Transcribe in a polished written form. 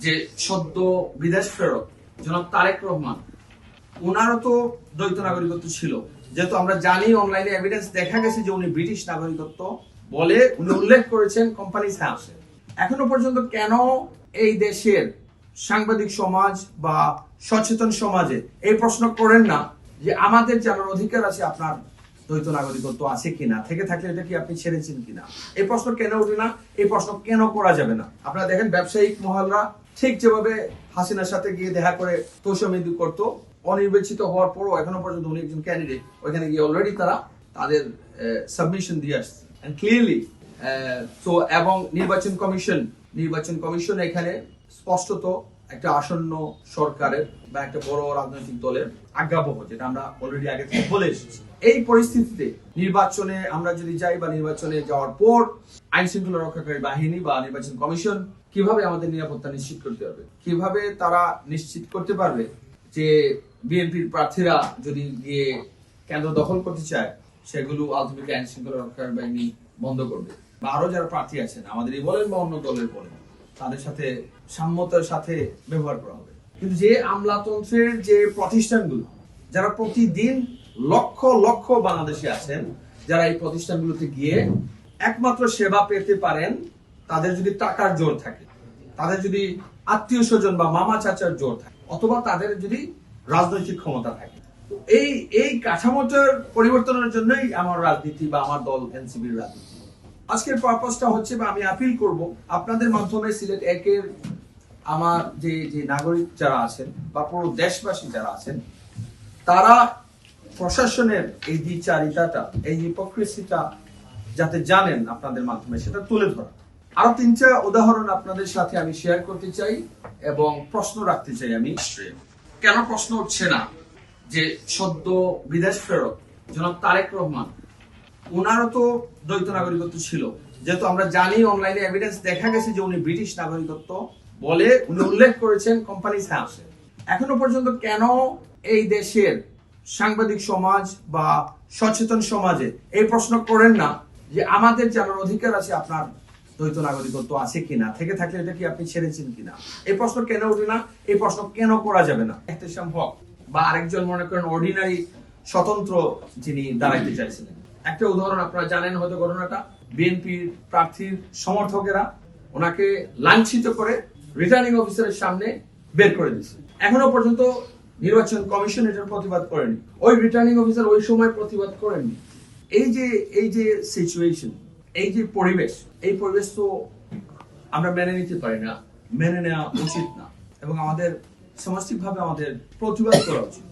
যে সদ্য বিদেশ ফেরত জনাব তারেক রহমান, ওনারও তো দ্বৈত নাগরিকত্ব ছিল। যেহেতু আমরা জানি, অনলাইনে এভিডেন্স দেখা গেছে যে উনি ব্রিটিশ নাগরিকত্ব বলে উনি উল্লেখ করেছেন কোম্পানিজ হাউসে। এখনো পর্যন্ত কেন এই দেশের সাংবাদিক সমাজ বা সচেতন সমাজে এই প্রশ্ন করেন না যে আমাদের জানার অধিকার আছে আপনার দ্বৈত নাগরিকত্ব আছে কিনা, থেকে থাকলে এটা কি আপনি ছেড়েছেন কিনা? এই প্রশ্ন কেন ওঠে না? এই প্রশ্ন কেন করা যাবে না? আপনারা দেখেন, ব্যবসায়িক মহলরা ঠিক যেভাবে হাসিনার সাথে গিয়ে দেখা করে তোষামোদী করতো, অনির্বাচিত হওয়ার পরও এখনো পর্যন্ত উনি একজন ক্যান্ডিডেট, ওইখানে গিয়ে অলরেডি তারা তাদের সাবমিশন দিয়ে আসছে ক্লিয়ারলি। তো এবং নির্বাচন কমিশন এখানে স্পষ্টত একটা আসন্ন সরকারের বা একটা বড় রাজনৈতিক দলের আজ্ঞাবহ, যেটা আমরা অলরেডি আগে থেকে বলে এসেছি। এই পরিস্থিতিতে নির্বাচনে আমরা যদি যাই বা নির্বাচনে যাওয়ার পর আইন শৃঙ্খলা রক্ষাকারী বাহিনী বা নির্বাচন কমিশন কিভাবে আমাদের নিরাপত্তা নিশ্চিত করতে পারবে, কিভাবে তারা নিশ্চিত করতে পারবে যে বিএনপির প্রার্থীরা যদি গিয়ে কেন্দ্র দখল করতে চায় সেগুলো আলটিমেটলি আইন শৃঙ্খলা রক্ষাকারী বাহিনী বন্ধ করবে, বা আরো যারা প্রার্থী আছেন আমাদেরই বলেন বা অন্য দলের বলেন তাদের সাথে সাম্যতার সাথে ব্যবহার করা হবে। কিন্তু যে আমলাতন্ত্রের যে প্রতিষ্ঠানগুলো, যারা প্রতিদিন লক্ষ লক্ষ বাংলাদেশি আছেন, যারা এই প্রতিষ্ঠানগুলোতে গিয়ে একমাত্র সেবা পেতে পারেন তাদের যদি টাকার জোর থাকে, তাদের যদি আত্মীয় স্বজন বা মামা চাচার জোর থাকে, অথবা তাদের যদি রাজনৈতিক ক্ষমতা থাকে, এই কাঠামোটার পরিবর্তনের জন্যই আমার রাজনীতি বা আমার দল এনসিপির রাজনীতি। আজকের পারপাসটা হচ্ছে, বা আমি আপিল করব আপনাদের মাধ্যমে সিলেট একের আমার যে নাগরিক যারা আছেন বা পুরো দেশবাসী যারা আছেন, তারা প্রশাসনের এই দ্বিচারিতাটা, এই হিপোক্রেসিটা যাতে জানেন, আপনাদের মাধ্যমে সেটা তুলে ধরা। আরো 3টা উদাহরণ আপনাদের সাথে আমি শেয়ার করতে চাই এবং প্রশ্ন রাখতে চাই। আমি কেন প্রশ্ন উঠছে না যে সদ্য বিদেশ ফেরত জনাব তারেক রহমান, ওনারও তো দ্বৈত নাগরিকত্ব ছিল। যেহেতু আমরা জানি, অনলাইনে এভিডেন্স দেখা গেছে যে উনি ব্রিটিশ নাগরিকত্ব বলে উনি উল্লেখ করেছেন কোম্পানিজ হাউসে। এখনো পর্যন্ত কেন এই দেশের সাংবাদিক সমাজ বা সচেতন সমাজে এই প্রশ্ন করেন না যে আমাদের জানার অধিকার আছে আপনার দ্বৈত নাগরিকত্ব আছে কিনা, থেকে থাকলে এটা কি আপনি ছেড়েছেন কিনা? এই প্রশ্ন কেন ওঠে না? এই প্রশ্ন কেন করা যাবে না? এহতেশাম হক বা আরেকজন মনে করেন অর্ডিনারি স্বতন্ত্র যিনি দাঁড়াইতে চাইছিলেন, একটা উদাহরণ আপনারা জানেন হয়তো ঘটনাটা, বিএনপির প্রার্থীর সমর্থকেরা ওনাকে লাঞ্ছিত করে রিটার্নিং অফিসারের সামনে বের করে দিয়েছে। এখনো পর্যন্ত নির্বাচন কমিশন এটার প্রতিবাদ করেনি, ওই রিটার্নিং অফিসার ওই সময় প্রতিবাদ করেননি। এই যে সিচুয়েশন, এই যে পরিবেশ, এই পরিবেশ তো আমরা মেনে নিতে পারি না, মেনে নেওয়া উচিত না, এবং আমাদের সামাজিকভাবে আমাদের প্রতিবাদ করা উচিত।